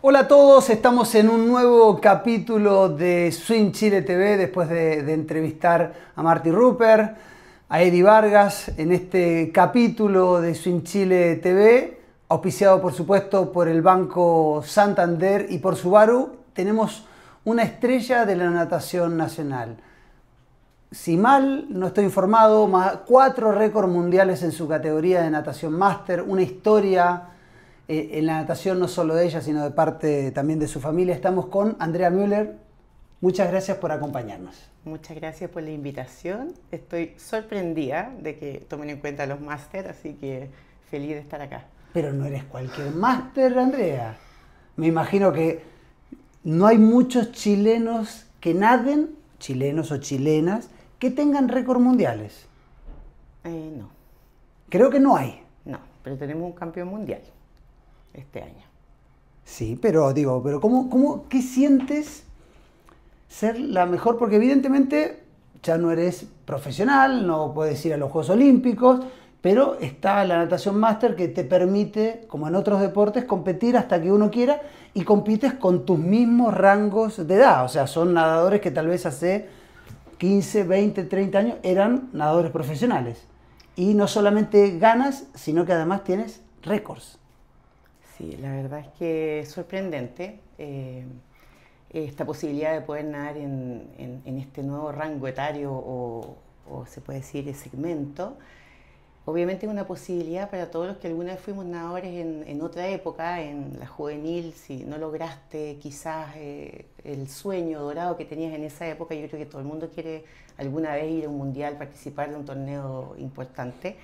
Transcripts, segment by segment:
Hola a todos, estamos en un nuevo capítulo de Swim Chile TV después de entrevistar a Marty Rupert, a Eddie Vargas en este capítulo de Swim Chile TV, auspiciado por supuesto por el Banco Santander y por Subaru. Tenemos una estrella de la natación nacional. Si mal no estoy informado, 4 récords mundiales en su categoría de natación máster, una historia en la natación no solo de ella, sino de parte también de su familia. Estamos con Andrea Müller. Muchas gracias por acompañarnos. Muchas gracias por la invitación. Estoy sorprendida de que tomen en cuenta los máster, así que feliz de estar acá. Pero no eres cualquier máster, Andrea. Me imagino que no hay muchos chilenos que naden, chilenos o chilenas, que tengan récords mundiales. No. Creo que no hay. No, pero tenemos un campeón mundial este año. Sí, pero digo, ¿qué sientes ser la mejor? Porque evidentemente ya no eres profesional, no puedes ir a los Juegos Olímpicos, pero está la natación máster que te permite, como en otros deportes, competir hasta que uno quiera y compites con tus mismos rangos de edad. O sea, son nadadores que tal vez hace 15, 20, 30 años eran nadadores profesionales. Y no solamente ganas, sino que además tienes récords. Sí, la verdad es que es sorprendente esta posibilidad de poder nadar en este nuevo rango etario o se puede decir segmento. Obviamente es una posibilidad para todos los que alguna vez fuimos nadadores en otra época, en la juvenil. Si no lograste quizás el sueño dorado que tenías en esa época, yo creo que todo el mundo quiere alguna vez ir a un mundial, participar de un torneo importante.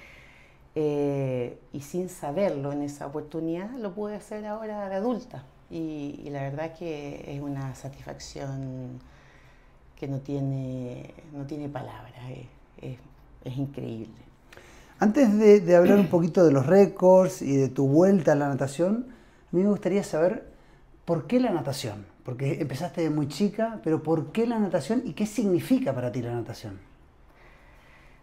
Y sin saberlo en esa oportunidad, lo pude hacer ahora de adulta. Y la verdad es que es una satisfacción que no tiene palabras, es increíble. Antes de hablar un poquito de los récords y de tu vuelta a la natación, a mí me gustaría saber por qué la natación. Porque empezaste de muy chica, pero ¿por qué la natación y qué significa para ti la natación?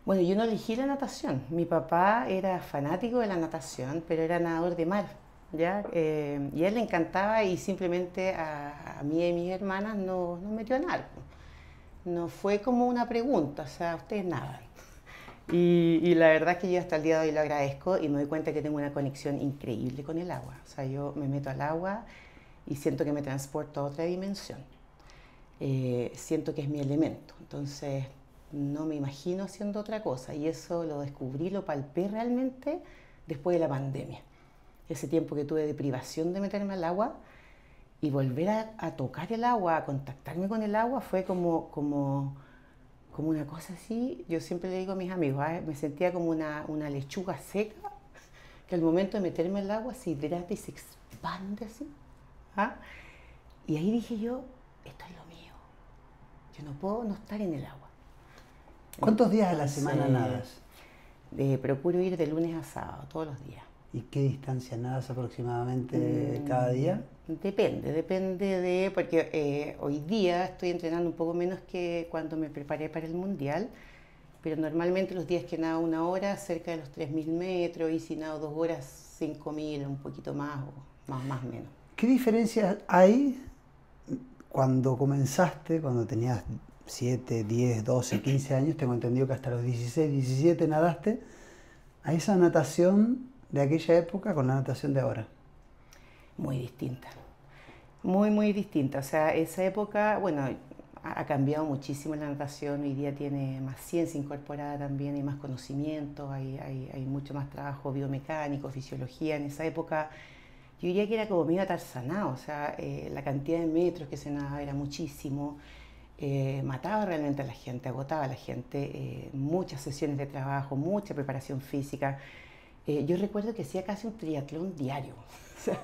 Bueno, yo no elegí la natación. Mi papá era fanático de la natación, pero era nadador de mar, ¿ya? Y a él le encantaba y simplemente a mí y a mis hermanas nos metió a nadar. No fue como una pregunta, o sea, ustedes nadan. Y la verdad es que yo hasta el día de hoy lo agradezco y me doy cuenta que tengo una conexión increíble con el agua. O sea, yo me meto al agua y siento que me transporto a otra dimensión. Siento que es mi elemento. Entonces, no me imagino haciendo otra cosa. Y eso lo descubrí, lo palpé realmente después de la pandemia. Ese tiempo que tuve de privación de meterme al agua y volver a tocar el agua, a contactarme con el agua, fue como una cosa así. Yo siempre le digo a mis amigos, me sentía como una lechuga seca que al momento de meterme al agua se hidrata y se expande así. Y ahí dije yo, esto es lo mío. Yo no puedo no estar en el agua. ¿Cuántos días a la semana nadas? Procuro ir de lunes a sábado, todos los días. ¿Y qué distancia nadas aproximadamente cada día? Depende porque hoy día estoy entrenando un poco menos que cuando me preparé para el mundial, pero normalmente los días que nado 1 hora, cerca de los 3.000 metros, y si nado 2 horas, 5.000, un poquito más o más o menos. ¿Qué diferencias hay cuando comenzaste, cuando tenías 7, 10, 12, 15 años, tengo entendido que hasta los 16, 17 nadaste, a esa natación de aquella época con la natación de ahora? Muy distinta, muy distinta. O sea, esa época, bueno, ha cambiado muchísimo la natación. Hoy día tiene más ciencia incorporada también, hay más conocimiento, hay mucho más trabajo biomecánico, fisiología. En esa época yo diría que era como medio atarsanado, o sea, la cantidad de metros que se nadaba era muchísimo. Mataba realmente a la gente, agotaba a la gente, muchas sesiones de trabajo, mucha preparación física. Yo recuerdo que hacía casi un triatlón diario, o sea,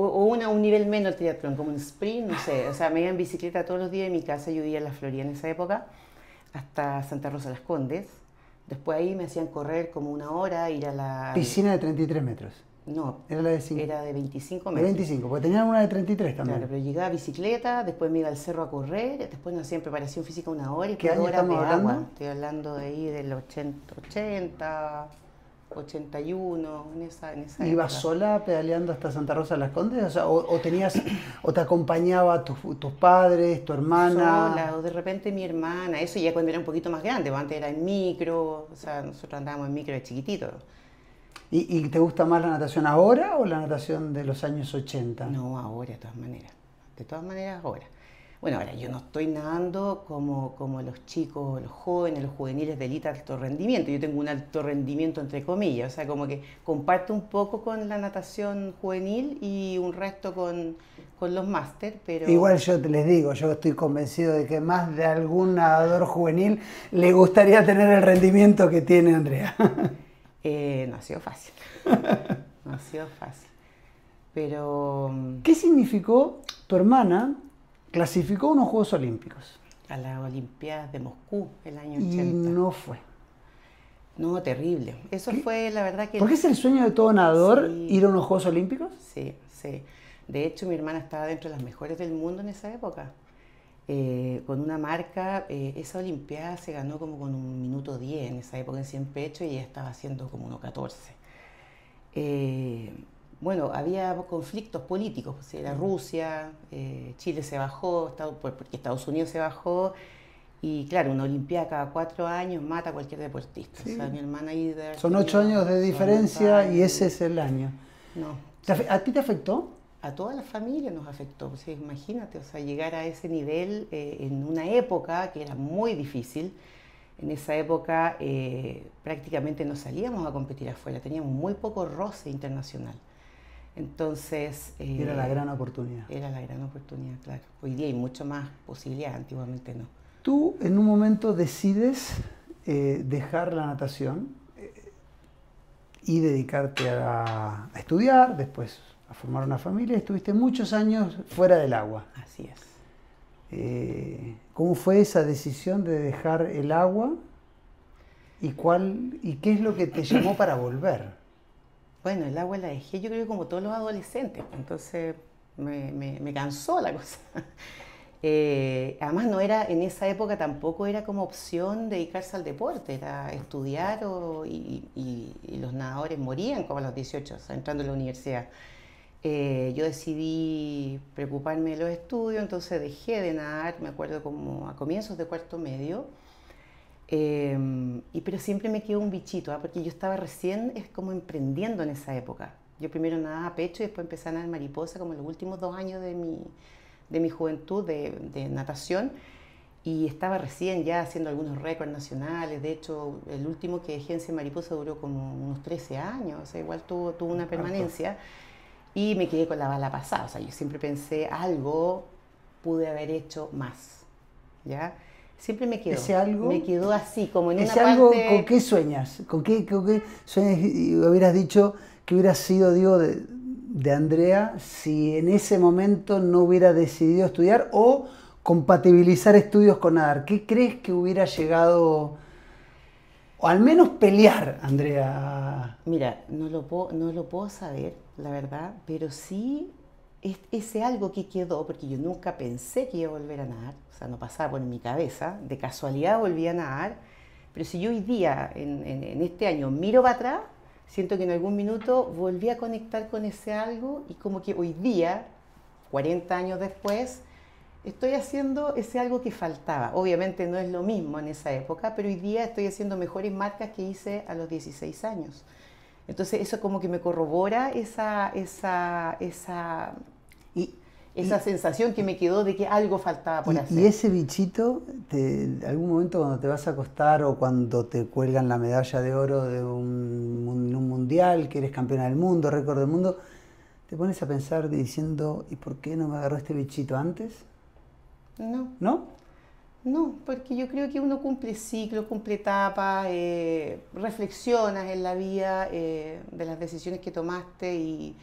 un nivel menos el triatlón, como un sprint, no sé. O sea, me iba en bicicleta todos los días de mi casa. Yo vivía en la Florida en esa época, hasta Santa Rosa Las Condes. Después ahí me hacían correr como 1 hora, ir a la... Piscina de 33 metros. No, era la de 5. Era de 25 metros. metros. De 25, porque tenían una de 33 también. Claro, pero llegaba a bicicleta, después me iba al cerro a correr, después nos hacían preparación física 1 hora y ¿Qué 2 año horas de estamos hablando? agua. Estoy hablando de ahí del 80, 81, en esa ¿Ibas época. sola pedaleando hasta Santa Rosa de las Condes? O sea, o tenías, o te acompañaba tus padres, tu hermana. Sola, o de repente mi hermana, eso ya cuando era un poquito más grande, porque antes era en micro, o sea, nosotros andábamos en micro de chiquitito. ¿Y te gusta más la natación ahora o la natación de los años 80? No, ahora, de todas maneras ahora. Bueno, ahora yo no estoy nadando como los chicos, los jóvenes, los juveniles de elite alto rendimiento. Yo tengo un alto rendimiento entre comillas, o sea, como que comparto un poco con la natación juvenil y un resto con los máster, pero Igual yo te les digo, yo estoy convencido de que más de algún nadador juvenil le gustaría tener el rendimiento que tiene Andrea. no ha sido fácil. No ha sido fácil. Pero ¿Qué significó tu hermana? Clasificó unos Juegos Olímpicos a las Olimpiadas de Moscú el año y 80. no fue. No, terrible. Eso fue la verdad que... ¿Por qué es el sueño de todo nadador Sí. ir a unos Juegos Olímpicos? Sí, sí. De hecho, mi hermana estaba dentro de las mejores del mundo en esa época. Con una marca, esa Olimpiada se ganó como con 1:10 en esa época en 100 pechos y ella estaba haciendo como 1:14. Bueno, había conflictos políticos, pues era Rusia, Chile se bajó, porque Estados Unidos se bajó, y claro, una Olimpiada cada 4 años mata a cualquier deportista. Sí. O sea, mi hermana ahí Son 8 años de diferencia y ese es el año. No, ¿A ti te afectó? a toda la familia nos afectó. O sea, imagínate, o sea, llegar a ese nivel en una época que era muy difícil. En esa época prácticamente no salíamos a competir afuera, teníamos muy poco roce internacional. Entonces... Era la gran oportunidad. Era la gran oportunidad, claro. Hoy día hay mucho más posibilidad, antiguamente no. Tú en un momento decides dejar la natación y dedicarte a estudiar, después a formar una familia. Estuviste muchos años fuera del agua. Así es. ¿Cómo fue esa decisión de dejar el agua y qué es lo que te llamó para volver? Bueno, el agua la dejé, yo creo que como todos los adolescentes, entonces me cansó la cosa. Además no era, en esa época tampoco era como opción dedicarse al deporte, era estudiar y los nadadores morían como a los 18, o sea, entrando a la universidad. Yo decidí preocuparme de los estudios, entonces dejé de nadar, me acuerdo como a comienzos de cuarto medio, pero siempre me quedó un bichito, porque yo estaba recién como emprendiendo en esa época. Yo primero nadaba a pecho y después empecé a nadar mariposa como en los últimos 2 años de mi juventud de natación, y estaba recién ya haciendo algunos récords nacionales. De hecho, el último que dejé en Cien Mariposa duró como unos 13 años, o sea, igual tuvo una permanencia, y me quedé con la bala pasada. O sea, yo siempre pensé, algo pude haber hecho más, ¿ya? Siempre me quedó. ¿Ese algo? Me quedó así, como en una ¿Ese algo parte... con qué sueñas? ¿Con qué sueñas? Y hubieras dicho que hubiera sido, digo, de Andrea si en ese momento no hubiera decidido estudiar o compatibilizar estudios con nadar. ¿Qué crees que hubiera llegado, o al menos pelear, Andrea? Mira, no lo puedo saber, la verdad, pero sí ese algo que quedó, porque yo nunca pensé que iba a volver a nadar, o sea, no pasaba por mi cabeza, de casualidad volví a nadar, pero si yo hoy día, en este año, miro para atrás, siento que en algún minuto volví a conectar con ese algo y como que hoy día, 40 años después, estoy haciendo ese algo que faltaba. Obviamente no es lo mismo en esa época, pero hoy día estoy haciendo mejores marcas que hice a los 16 años. Entonces eso como que me corrobora esa sensación que me quedó de que algo faltaba por hacer. Y ese bichito, algún momento cuando te vas a acostar o cuando te cuelgan la medalla de oro de un mundial, que eres campeona del mundo, récord del mundo, te pones a pensar diciendo, ¿y por qué no me agarró este bichito antes? No. ¿No? No, porque yo creo que uno cumple ciclos, cumple etapas, reflexionas en la vida de las decisiones que tomaste y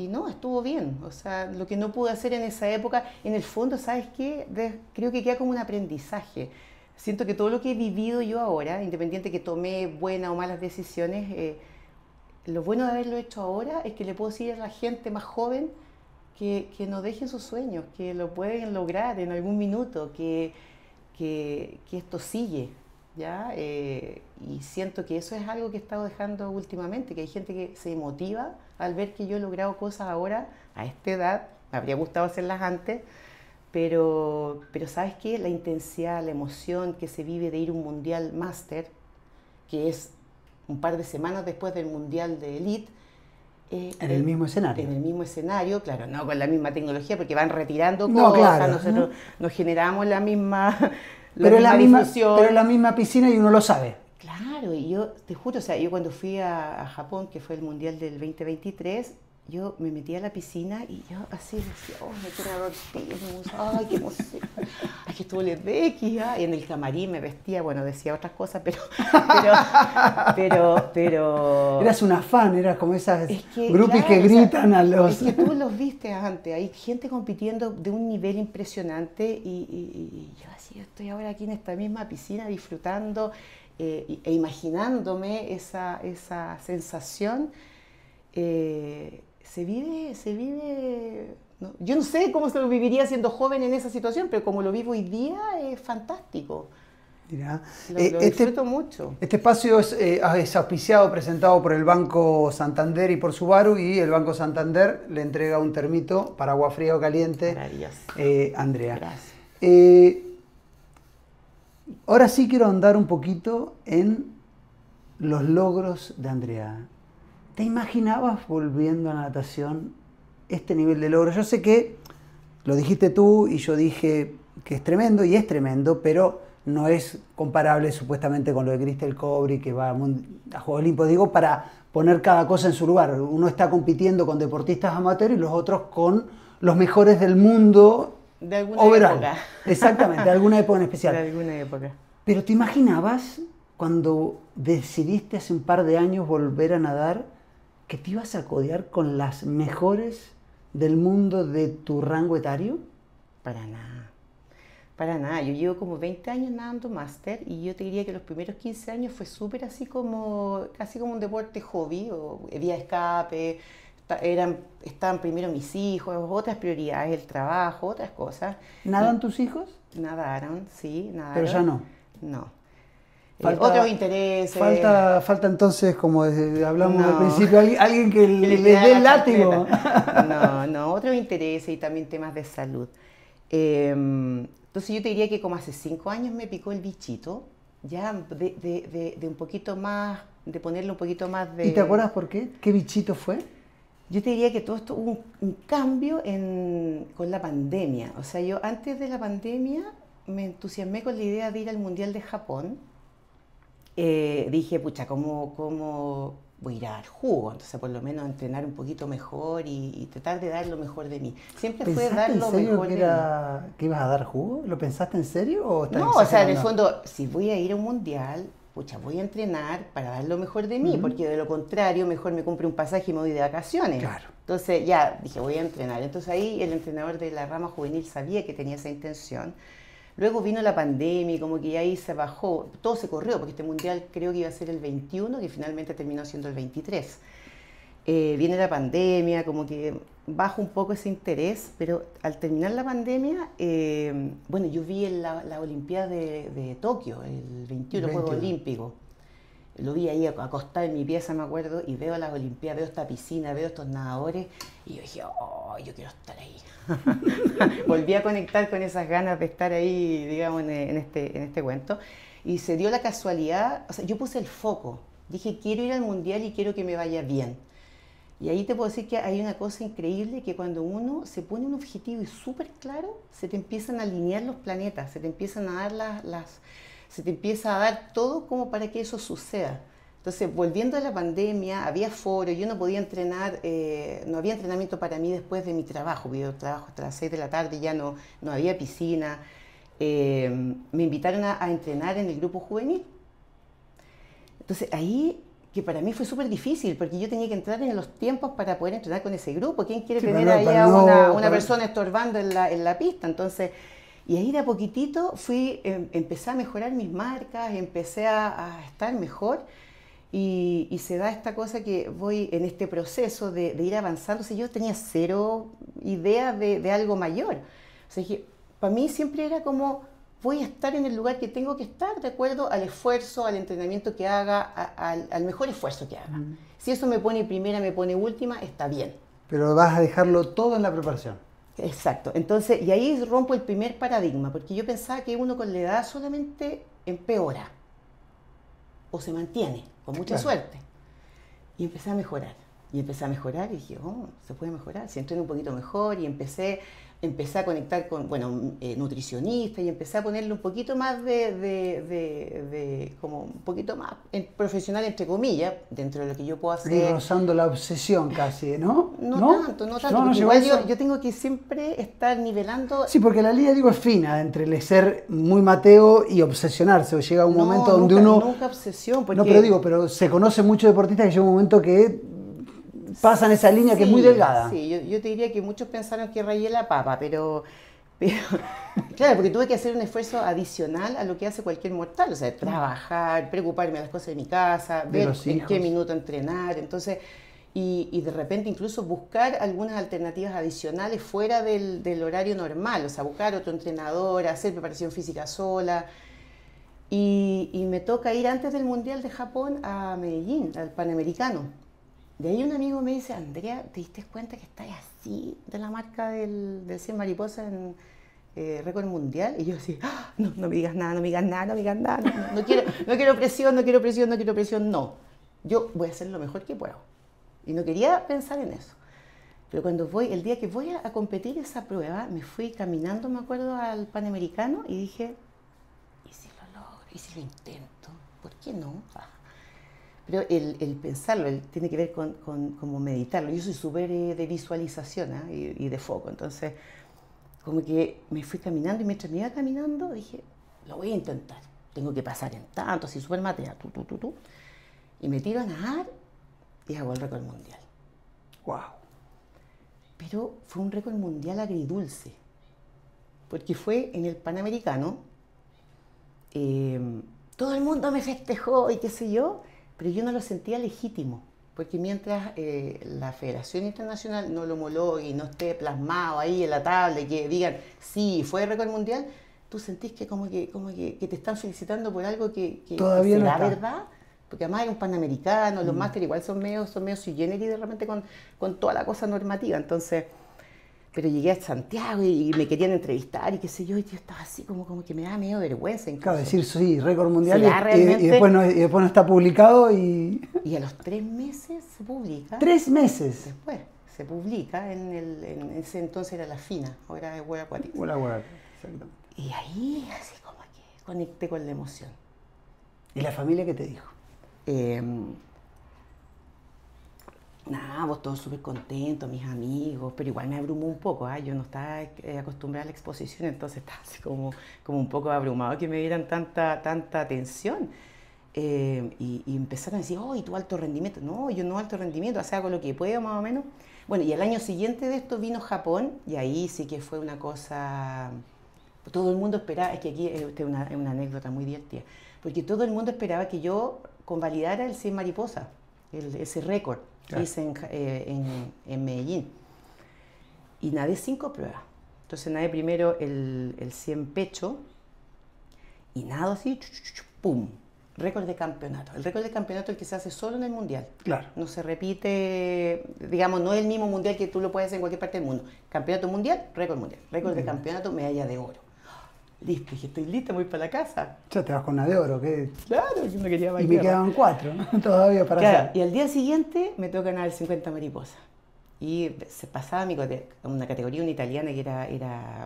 no, estuvo bien. O sea, lo que no pude hacer en esa época, en el fondo, ¿sabes qué? Creo que queda como un aprendizaje. Siento que todo lo que he vivido yo ahora, independiente que tomé buenas o malas decisiones, lo bueno de haberlo hecho ahora es que le puedo decir a la gente más joven que no dejen sus sueños, que lo pueden lograr en algún minuto, que esto sigue, ¿ya? Y siento que eso es algo que he estado dejando últimamente, que hay gente que se motiva al ver que yo he logrado cosas ahora, a esta edad, me habría gustado hacerlas antes, pero ¿sabes qué? La intensidad, la emoción que se vive de ir a un mundial máster, que es un par de semanas después del mundial de elite, en el mismo escenario. En el mismo escenario, claro, no con la misma tecnología, porque van retirando no, cosas, claro, nosotros nos generamos la misma, pero misma difusión. Pero es la misma piscina y uno lo sabe. Claro, y yo te juro, o sea, yo cuando fui a Japón, que fue el Mundial del 2023, yo me metí a la piscina y yo así decía, oh, me quiero dar ay, qué emoción, ay, que estuvo Ledecky, y en el camarín me vestía, bueno, decía otras cosas, pero Eras una fan, eras como esas claro, groupies que gritan, o sea, a los... Es que tú los viste antes, hay gente compitiendo de un nivel impresionante y yo así, estoy ahora aquí en esta misma piscina disfrutando e imaginándome esa sensación. Se vive, no, yo no sé cómo se lo viviría siendo joven en esa situación, pero como lo vivo hoy día es fantástico. Mira, Lo disfruto mucho. Este espacio es auspiciado, presentado por el Banco Santander y por Subaru, y el Banco Santander le entrega un termito para agua fría o caliente. Maravilloso. Andrea. Gracias. Ahora sí quiero andar un poquito en los logros de Andrea. ¿Te imaginabas volviendo a la natación este nivel de logro? Yo sé que lo dijiste tú y yo dije que es tremendo y es tremendo, pero no es comparable supuestamente con lo de Cristel Cobri, que va a Juegos Olímpicos. Digo, para poner cada cosa en su lugar. Uno está compitiendo con deportistas amateurs y los otros con los mejores del mundo. De alguna overall. época. Exactamente, de alguna época en especial. De alguna época. Pero ¿te imaginabas cuando decidiste hace un par de años volver a nadar que te ibas a codear con las mejores del mundo de tu rango etario? Para nada. Para nada. Yo llevo como 20 años nadando máster y yo te diría que los primeros 15 años fue súper así como, casi como un deporte hobby, o vía escape. Estaban primero mis hijos, otras prioridades, el trabajo, otras cosas. ¿Nadan tus hijos? Nadaron, sí, nadaron. Pero ya no. No. Falta, otros intereses. Falta entonces, como hablamos al principio, alguien que le dé el látigo. No, otros intereses y también temas de salud. Entonces yo te diría que como hace 5 años me picó el bichito, ya de un poquito más, de ponerle un poquito más de... ¿Y te acuerdas por qué? ¿Qué bichito fue? Yo te diría que todo esto hubo un cambio con la pandemia. O sea, yo antes de la pandemia me entusiasmé con la idea de ir al Mundial de Japón. Dije, pucha, ¿cómo voy a ir a dar jugo? Entonces, por lo menos entrenar un poquito mejor y tratar de dar lo mejor de mí. Siempre fue dar lo mejor de mí. ¿Que ibas a dar jugo? ¿Lo pensaste en serio? No, o sea, en el fondo, si voy a ir a un mundial, pucha, voy a entrenar para dar lo mejor de mí, porque de lo contrario, mejor me compre un pasaje y me voy de vacaciones. Claro. Entonces, ya dije, voy a entrenar. Entonces, ahí el entrenador de la rama juvenil sabía que tenía esa intención. Luego vino la pandemia y como que ahí se bajó, todo se corrió, porque este mundial creo que iba a ser el 21, que finalmente terminó siendo el 23. Viene la pandemia, como que baja un poco ese interés, pero al terminar la pandemia, bueno, yo vi la Olimpiada de Tokio, el 21, Juegos Olímpicos. Lo vi ahí acostado en mi pieza, me acuerdo, y veo las Olimpiadas, veo esta piscina, veo estos nadadores, y yo dije, oh, yo quiero estar ahí. Volví a conectar con esas ganas de estar ahí, digamos, en este cuento. Y se dio la casualidad, o sea, yo puse el foco. Dije, quiero ir al mundial y quiero que me vaya bien. Y ahí te puedo decir que hay una cosa increíble, que cuando uno se pone un objetivo y súper claro, se te empiezan a alinear los planetas, se te empiezan a dar se te empieza a dar todo como para que eso suceda. Entonces, volviendo a la pandemia, había foro, yo no podía entrenar, no había entrenamiento para mí después de mi trabajo, yo trabajo hasta las 6 de la tarde, ya no había piscina. Me invitaron a entrenar en el grupo juvenil. Entonces, ahí, que para mí fue súper difícil, porque yo tenía que entrar en los tiempos para poder entrenar con ese grupo. ¿Quién quiere tener ahí a una persona estorbando en la pista? Entonces, y ahí de a poquitito empecé a mejorar mis marcas, empecé a estar mejor. Y se da esta cosa que voy en este proceso de ir avanzando. O sea, yo tenía cero idea de algo mayor. O sea, para mí siempre era como voy a estar en el lugar que tengo que estar de acuerdo al esfuerzo, al entrenamiento que haga, al mejor esfuerzo que haga. Si eso me pone primera, me pone última, está bien. Pero vas a dejarlo todo en la preparación. Exacto. Entonces, y ahí rompo el primer paradigma, porque yo pensaba que uno con la edad solamente empeora o se mantiene, con mucha suerte. Y empecé a mejorar. Y empecé a mejorar y dije, oh, se puede mejorar. Si entreno un poquito mejor y empecé a conectar con, nutricionista y empecé a ponerle un poquito más como un poquito más profesional, entre comillas, dentro de lo que yo puedo hacer. Y rozando la obsesión casi, ¿no? No tanto. No, igual yo tengo que siempre estar nivelando. Sí, porque la línea, digo, es fina entre el ser muy Mateo y obsesionarse. O llega un momento donde uno... Nunca obsesión. Porque... No, pero se conoce muchos deportistas que llega un momento que pasan esa línea que es muy delgada. Sí, yo te diría que muchos pensaron que rayé la papa, pero claro, porque tuve que hacer un esfuerzo adicional a lo que hace cualquier mortal, o sea, trabajar, preocuparme de las cosas de mi casa, ver en qué minuto entrenar, entonces, y de repente incluso buscar algunas alternativas adicionales fuera del horario normal, o sea, buscar otro entrenador, hacer preparación física sola. Y me toca ir antes del Mundial de Japón a Medellín, al Panamericano. De ahí un amigo me dice, Andrea, ¿te diste cuenta que estás así de la marca del 100 mariposa en récord mundial? Y yo así, no me digas nada, no quiero presión, no. Yo voy a hacer lo mejor que puedo. Y no quería pensar en eso. Pero el día que voy a competir esa prueba, me fui caminando, me acuerdo, al Panamericano y dije, ¿y si lo logro? ¿Y si lo intento? ¿Por qué no? Pero el pensarlo, tiene que ver con como meditarlo. Yo soy súper de visualización y de foco. Entonces, como que me fui caminando y mientras me iba caminando dije, lo voy a intentar. Tengo que pasar en tanto, así súper matea, y me tiro a nadar y hago el récord mundial. ¡Wow! Pero fue un récord mundial agridulce. Porque fue en el Panamericano. Todo el mundo me festejó y qué sé yo. Pero yo no lo sentía legítimo, porque mientras la Federación Internacional no lo homologue y no esté plasmado ahí en la tabla y que digan, sí, fue récord mundial, tú sentís que como que te están felicitando por algo que todavía no será está. ¿Verdad? Porque además hay un Panamericano, los máster igual son medio sui generis de repente con toda la cosa normativa, entonces... Pero llegué a Santiago y me querían entrevistar y qué sé yo, y yo estaba así como que me daba medio vergüenza incluso. Claro, decir sí, récord mundial realmente... y después no está publicado y... Y a los 3 meses se publica. 3 meses. Después se publica en ese entonces era la FINA, ahora es World Aquatics. Exactamente. Y ahí así como que conecté con la emoción. ¿Y la familia qué te dijo? Nada, vos todos súper contentos, mis amigos, pero igual me abrumó un poco, yo no estaba acostumbrada a la exposición, entonces estaba así como un poco abrumado que me dieran tanta atención. Y empezaron a decir, oh, ¿y tu alto rendimiento? No, yo no alto rendimiento, o sea, hago lo que puedo más o menos. Bueno, y al año siguiente de esto vino Japón, y ahí sí que fue una cosa, todo el mundo esperaba, es que aquí es una anécdota muy divertida, porque todo el mundo esperaba que yo convalidara el 100 mariposa, ese récord. Claro. Hice en Medellín y nadé 5 pruebas. Entonces nadé primero el 100 pecho y nado así, ¡pum! Récord de campeonato. El récord de campeonato es el que se hace solo en el mundial. Claro. No se repite, digamos, no es el mismo mundial que tú lo puedes hacer en cualquier parte del mundo. Campeonato mundial, récord mundial. Récord de campeonato, medalla de oro. Listo, dije, estoy lista, voy para la casa. Ya te vas con una de oro, ¿qué? Claro, yo no quería bailar. Y me quedaban 4, ¿no? Todavía para hacer. Y al día siguiente me toca ganar el 50 mariposa. Y se pasaba una categoría, una italiana que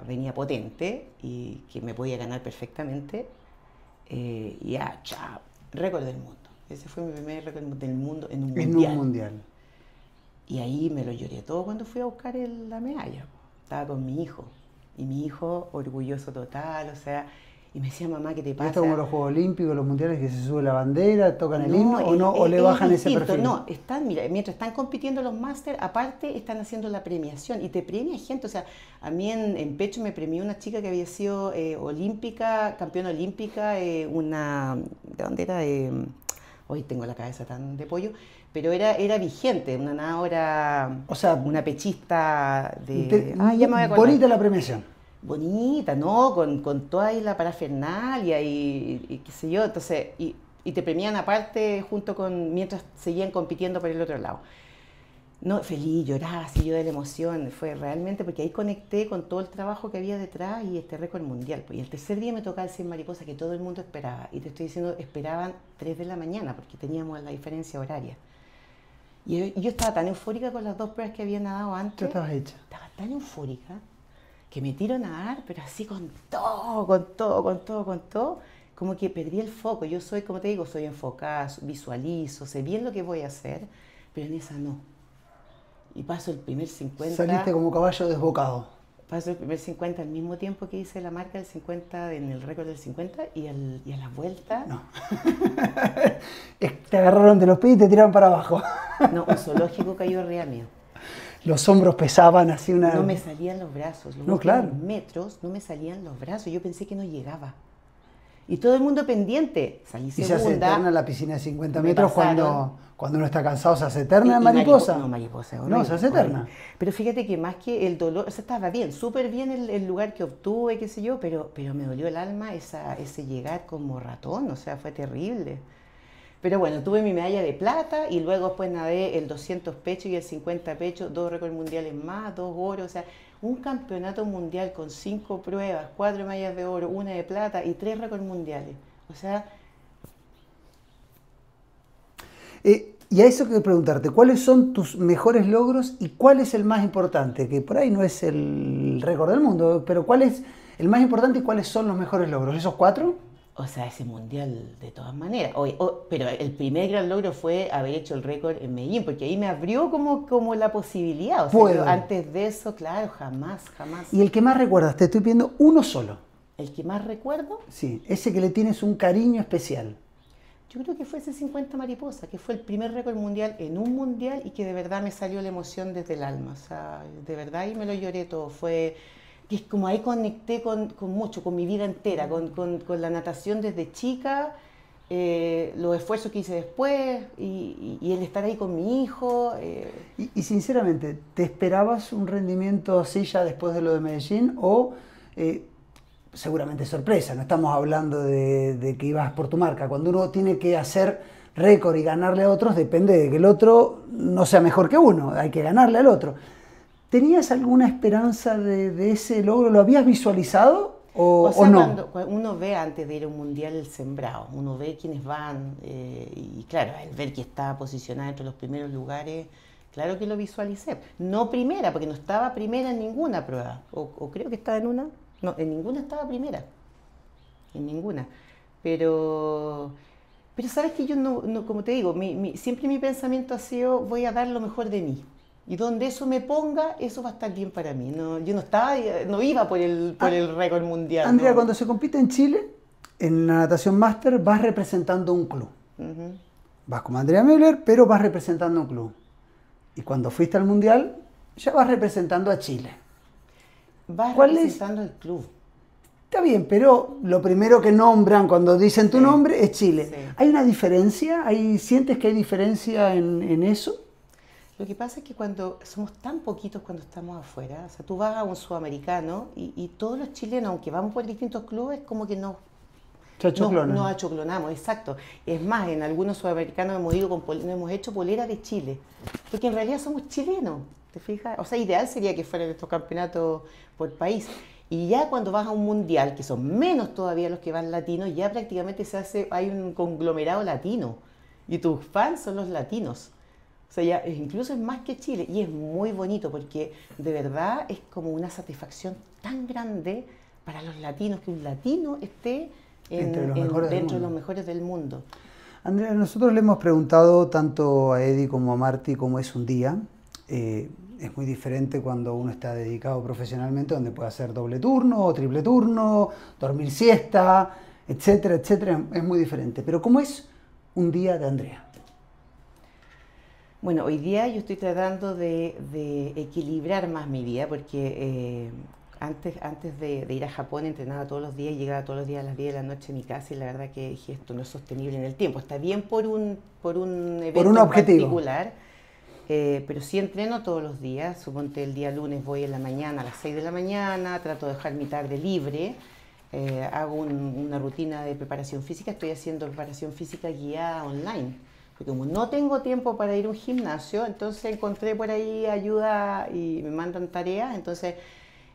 venía potente y que me podía ganar perfectamente. Y ya, chao, récord del mundo. Ese fue mi primer récord del mundo en un mundial. En un mundial. Y ahí me lo lloré todo cuando fui a buscar la medalla. Estaba con mi hijo. Y mi hijo, orgulloso total, o sea, y me decía, mamá, ¿qué te pasa? ¿Esto como los Juegos Olímpicos, los mundiales, que se sube la bandera, tocan el himno o le bajan ese perfil? No, mira, mientras están compitiendo los máster, aparte están haciendo la premiación y te premia gente. O sea, a mí en pecho me premió una chica que había sido olímpica, campeona olímpica, ¿de dónde era? Hoy tengo la cabeza tan de pollo, pero era vigente, una nadadora, o sea, una pechista ya me voy a acordar. Bonita la premiación. bonita, ¿no? Con toda ahí la parafernalia y qué sé yo, entonces, y te premian aparte junto con, mientras seguían compitiendo por el otro lado. No, feliz, lloraba así yo de la emoción, fue realmente porque ahí conecté con todo el trabajo que había detrás y este récord mundial. Pues, y el tercer día me tocaba el 100 mariposa que todo el mundo esperaba, y te estoy diciendo, esperaban 3 de la mañana porque teníamos la diferencia horaria. Y yo estaba tan eufórica con las 2 pruebas que había nadado antes. ¿Qué estabas hecha? Estaba tan eufórica que me tiro a nadar, pero así con todo, con todo, con todo, con todo, como que perdí el foco. Yo soy, como te digo, soy enfocada, visualizo, sé bien lo que voy a hacer, pero en esa no. Y paso el primer 50. Saliste como caballo desbocado. Paso el primer 50 al mismo tiempo que hice la marca del 50 en el récord del 50 y a la vuelta. No. Te agarraron de los pies y te tiraron para abajo. No, un zoológico cayó arriba mío. Los hombros pesaban así una... No me salían los brazos, los no, claro. metros no me salían los brazos, yo pensé que no llegaba. Y todo el mundo pendiente, salí segunda. Y se hace eterna la piscina de 50 metros cuando uno está cansado, se hace eterna mariposa. No, mariposa, no, se hace eterna. Pero fíjate que más que el dolor, o sea, estaba bien, súper bien el lugar que obtuve, qué sé yo, pero me dolió el alma ese llegar como ratón, o sea, fue terrible. Pero bueno, tuve mi medalla de plata y luego después nadé el 200 pecho y el 50 pecho, 2 récords mundiales más, 2 oros, o sea, un campeonato mundial con 5 pruebas, 4 medallas de oro, 1 de plata y 3 récords mundiales. O sea... Y a eso quiero preguntarte, ¿cuáles son tus mejores logros y cuál es el más importante? Que por ahí no es el récord del mundo, pero ¿cuál es el más importante y cuáles son los mejores logros? ¿Esos 4? O sea, ese mundial de todas maneras. Pero el primer gran logro fue haber hecho el récord en Medellín, porque ahí me abrió como la posibilidad. O sea, yo antes de eso, claro, jamás. ¿Y el que más recuerdas? Te estoy pidiendo uno solo. ¿El que más recuerdo? Sí, ese que le tienes un cariño especial. Yo creo que fue ese 50 mariposa, que fue el primer récord mundial en un mundial y que de verdad me salió la emoción desde el alma. O sea, de verdad ahí me lo lloré todo. Que es como ahí conecté con mucho, con mi vida entera, con la natación desde chica, los esfuerzos que hice después y el estar ahí con mi hijo. Y sinceramente, ¿te esperabas un rendimiento así ya después de lo de Medellín o seguramente sorpresa? No estamos hablando de que ibas por tu marca. Cuando uno tiene que hacer récord y ganarle a otros, depende de que el otro no sea mejor que uno, hay que ganarle al otro. ¿Tenías alguna esperanza de ese logro? ¿Lo habías visualizado o no? Cuando uno ve antes de ir a un mundial el sembrado, uno ve quiénes van y claro, al ver que estaba posicionada entre los primeros lugares, claro que lo visualicé. No primera, porque no estaba primera en ninguna prueba, o creo que estaba en una, no, en ninguna estaba primera, en ninguna. Pero sabes que yo no como te digo, siempre mi pensamiento ha sido voy a dar lo mejor de mí. Y donde eso me ponga, eso va a estar bien para mí. No, yo no iba por el récord mundial. Andrea, ¿no? cuando se compite en Chile, en la natación máster, vas representando un club. Vas como Andrea Müller, pero vas representando un club. Y cuando fuiste al mundial, ya vas representando a Chile. Vas representando el club. Está bien, pero lo primero que nombran cuando dicen tu nombre es Chile. Sí. ¿Hay una diferencia? ¿Sientes que hay diferencia en eso? Lo que pasa es que cuando somos tan poquitos cuando estamos afuera, o sea, tú vas a un sudamericano y todos los chilenos, aunque vamos por distintos clubes, como que nos achoclonamos, exacto. Es más, en algunos sudamericanos hemos hecho polera de Chile, porque en realidad somos chilenos, ¿te fijas? O sea, ideal sería que fueran estos campeonatos por país. Y ya cuando vas a un mundial, que son menos todavía los que van latinos, ya prácticamente hay un conglomerado latino, y tus fans son los latinos. O sea, ya incluso es más que Chile y es muy bonito porque de verdad es como una satisfacción tan grande para los latinos que un latino esté dentro de los mejores del mundo. Andrea, nosotros le hemos preguntado tanto a Eddie como a Marty cómo es un día. Es muy diferente cuando uno está dedicado profesionalmente, donde puede hacer doble turno o triple turno, dormir siesta, etcétera, etcétera. Es muy diferente. Pero ¿cómo es un día de Andrea? Bueno, hoy día yo estoy tratando de equilibrar más mi vida porque antes de ir a Japón entrenaba todos los días y llegaba todos los días a las 10 de la noche a mi casa y la verdad que dije esto no es sostenible en el tiempo. Está bien por un evento objetivo particular, Pero sí entreno todos los días. Suponte el día lunes voy en la mañana a las 6 de la mañana, trato de dejar mi tarde libre. Hago una rutina de preparación física, estoy haciendo preparación física guiada online. Porque como no tengo tiempo para ir a un gimnasio, entonces encontré por ahí ayuda y me mandan tareas. Entonces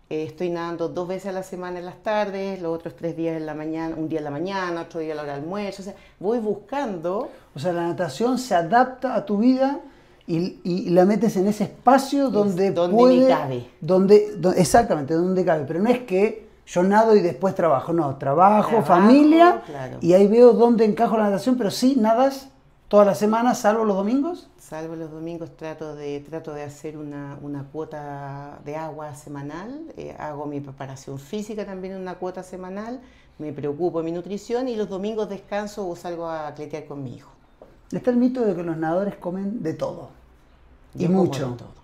estoy nadando 2 veces a la semana en las tardes, los otros 3 días en la mañana, un día en la mañana, otro día a la hora del almuerzo. O sea, voy buscando. O sea, la natación se adapta a tu vida y la metes en ese espacio donde me cabe. Exactamente, donde cabe. Pero no es que yo nado y después trabajo. No, trabajo, familia, claro. Y ahí veo dónde encajo la natación, pero sí nadas toda la semana, salvo los domingos. Salvo los domingos trato de hacer una cuota de agua semanal, hago mi preparación física también en una cuota semanal, me preocupo de mi nutrición y los domingos descanso o salgo a atletear con mi hijo. Está el mito de que los nadadores comen de todo. Yo y mucho. de todo.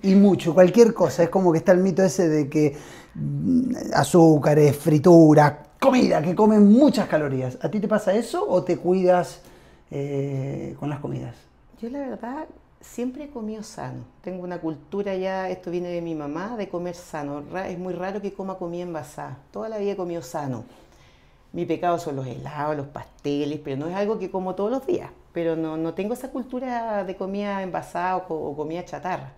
Y mucho, cualquier cosa. Es como que está el mito ese de que azúcares, fritura, comida, que comen muchas calorías. ¿A ti te pasa eso o te cuidas con las comidas? Yo la verdad siempre he comido sano. Tengo una cultura ya, esto viene de mi mamá, de comer sano. Es muy raro que coma comida envasada. Toda la vida he comido sano. Mi pecado son los helados, los pasteles, pero no es algo que como todos los días. Pero no tengo esa cultura de comida envasada o comida chatarra,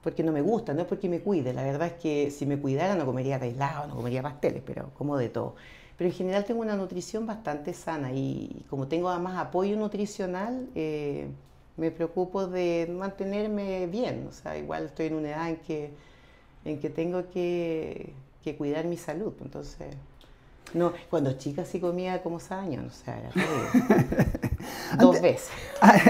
porque no me gusta, no es porque me cuide. La verdad es que si me cuidara no comería helado, no comería pasteles, pero como de todo. Pero en general tengo una nutrición bastante sana y como tengo además apoyo nutricional, me preocupo de mantenerme bien. O sea, igual estoy en una edad en que tengo que cuidar mi salud. Entonces, no, cuando chica sí comía como sañón, o sea, era terrible. 2 veces.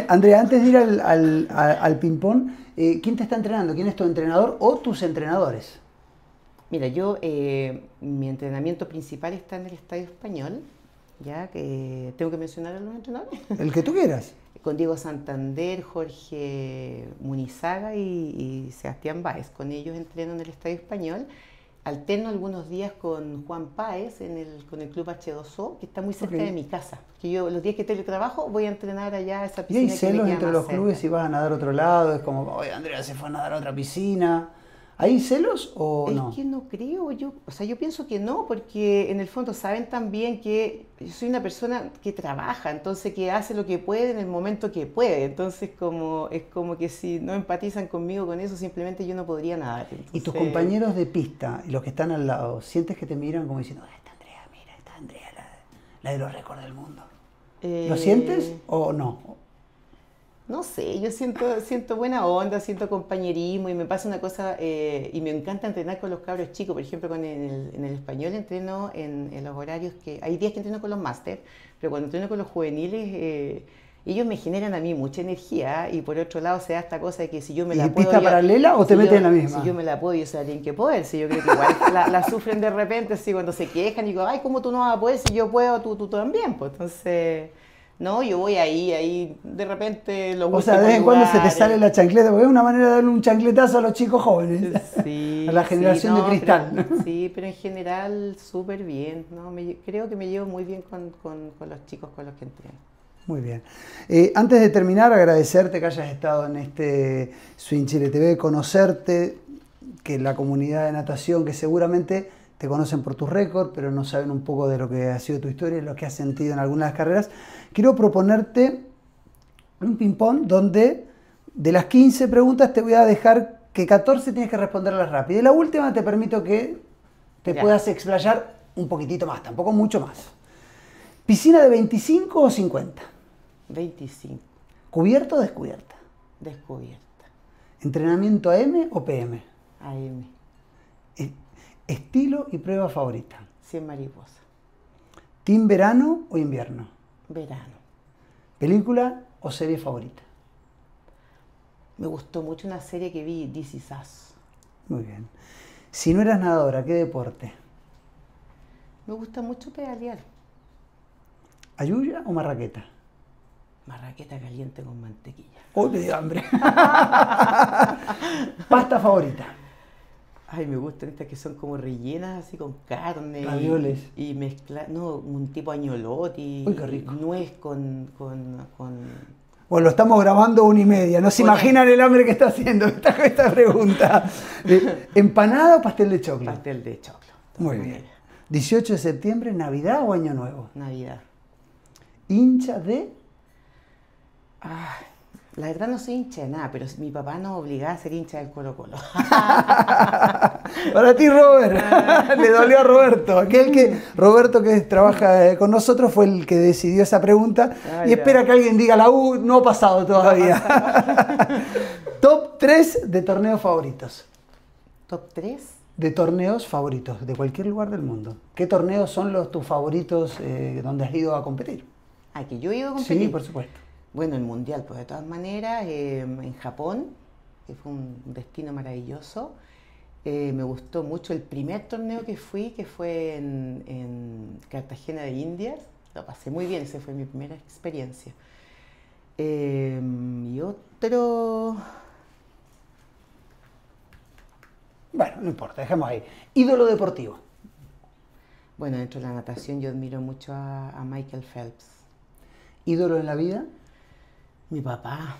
Andrea, antes de ir al ping-pong, ¿quién te está entrenando? ¿Quién es tu entrenador o tus entrenadores? Mira, yo, mi entrenamiento principal está en el Estadio Español, ya que tengo que mencionar a los entrenadores. El que tú quieras. Con Diego Santander, Jorge Munizaga y Sebastián Báez. Con ellos entreno en el Estadio Español. Alterno algunos días con Juan Páez con el Club H2O, que está muy cerca de mi casa. Que yo los días que teletrabajo voy a entrenar allá a esa piscina. ¿Y hay celos entre los clubes si vas a nadar a otro lado? Es como, oye, Andrea se fue a nadar a otra piscina. ¿Hay celos o no? Es que no creo, yo pienso que no, porque en el fondo saben también que yo soy una persona que trabaja, entonces que hace lo que puede en el momento que puede. Entonces es como que si no empatizan conmigo con eso, simplemente yo no podría nadar. Entonces... ¿Y tus compañeros de pista y los que están al lado, sientes que te miran como diciendo, esta Andrea, mira, esta Andrea, la de los récords del mundo? ¿Lo sientes o no? No sé, yo siento buena onda, siento compañerismo y me pasa una cosa, y me encanta entrenar con los cabros chicos. Por ejemplo, en el español entreno en los horarios que... Hay días que entreno con los máster, pero cuando entreno con los juveniles, ellos me generan a mí mucha energía y por otro lado se da esta cosa de que si yo me la puedo... ¿Y pista paralela o te metes en la misma? Si yo me la puedo, yo soy alguien que poder. Si yo creo que igual la sufren de repente, así cuando se quejan y digo, ay, ¿cómo tú no vas a poder? Si yo puedo, tú también. Pues entonces... No, yo voy ahí de repente lo busco. O sea, de vez en cuando se te sale la chancleta, porque es una manera de darle un chancletazo a los chicos jóvenes. Sí, a la generación de cristal. Sí, pero en general súper bien. ¿No? Creo que me llevo muy bien con los chicos con los que entreno. Muy bien. Antes de terminar, agradecerte que hayas estado en este Swing Chile TV, conocerte, que la comunidad de natación, que seguramente te conocen por tus récords, pero no saben un poco de lo que ha sido tu historia y lo que has sentido en algunas carreras. Quiero proponerte un ping-pong donde de las 15 preguntas te voy a dejar que 14 tienes que responderlas rápido. Y la última te permito que te puedas explayar un poquitito más, tampoco mucho más. ¿Piscina de 25 o 50? 25. ¿Cubierta o descubierta? Descubierta. ¿Entrenamiento AM o PM? AM. ¿Estilo y prueba favorita? 100 mariposas. ¿Team verano o invierno? Verano. ¿Película o serie favorita? Me gustó mucho una serie que vi, This Is Us. Muy bien. Si no eras nadadora, ¿qué deporte? Me gusta mucho pedalear. ¿Ayuya o marraqueta? Marraqueta caliente con mantequilla. ¡Oh, me dio hambre! ¿Pasta favorita? Ay, me gustan estas que son como rellenas así con carne. Ravioles. Y mezclar, no, un tipo agnolotti. Uy, qué rico. Nuez Bueno, lo estamos grabando 1:30. No se imaginan el hambre que está haciendo esta pregunta. ¿Empanada o pastel de choclo? Pastel de choclo. Muy bien. 18 de septiembre, ¿Navidad o Año Nuevo? Navidad. ¿Hincha de? La verdad no soy hincha de nada, pero mi papá nos obligaba a ser hincha del Colo-Colo. Para ti, Robert. Le dolió a Roberto. Roberto que trabaja con nosotros fue el que decidió esa pregunta. Y espera que alguien diga la U, no ha pasado todavía. Top 3 de torneos favoritos. ¿Top 3? De torneos favoritos, de cualquier lugar del mundo. ¿Qué torneos son tus favoritos donde has ido a competir? Que yo he ido a competir. Sí, por supuesto. Bueno, el mundial, pues de todas maneras, en Japón, que fue un destino maravilloso. Me gustó mucho el primer torneo que fui, que fue en Cartagena de Indias. Lo pasé muy bien, esa fue mi primera experiencia. Y otro... Bueno, no importa, dejemos ahí. Ídolo deportivo. Bueno, dentro de la natación yo admiro mucho a Michael Phelps. ¿Ídolo en la vida? Mi papá.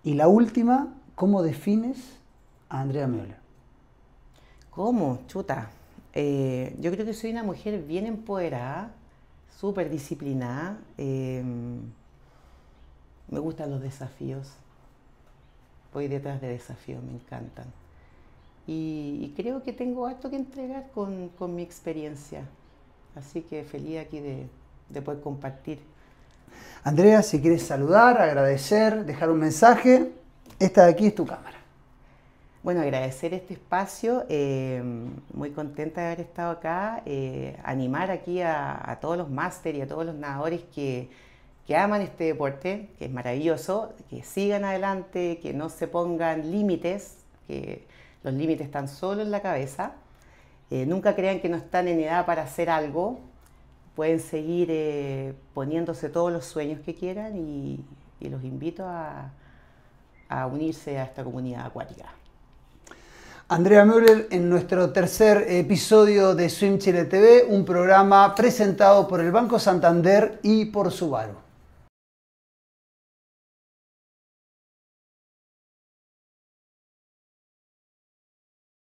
Y la última, ¿cómo defines a Andrea Müller? ¿Cómo? Chuta. Yo creo que soy una mujer bien empoderada, súper disciplinada. Me gustan los desafíos. Voy detrás de desafíos, me encantan. Y creo que tengo harto que entregar con mi experiencia. Así que feliz aquí de poder compartir. Andrea, si quieres saludar, agradecer, dejar un mensaje, esta de aquí es tu cámara. Bueno, agradecer este espacio, muy contenta de haber estado acá, animar aquí a todos los máster y a todos los nadadores que aman este deporte, que es maravilloso, que sigan adelante, que no se pongan límites, que los límites están solo en la cabeza, nunca crean que no están en edad para hacer algo. Pueden seguir poniéndose todos los sueños que quieran y los invito a unirse a esta comunidad acuática. Andrea Müller en nuestro tercer episodio de Swim Chile TV, un programa presentado por el Banco Santander y por Subaru.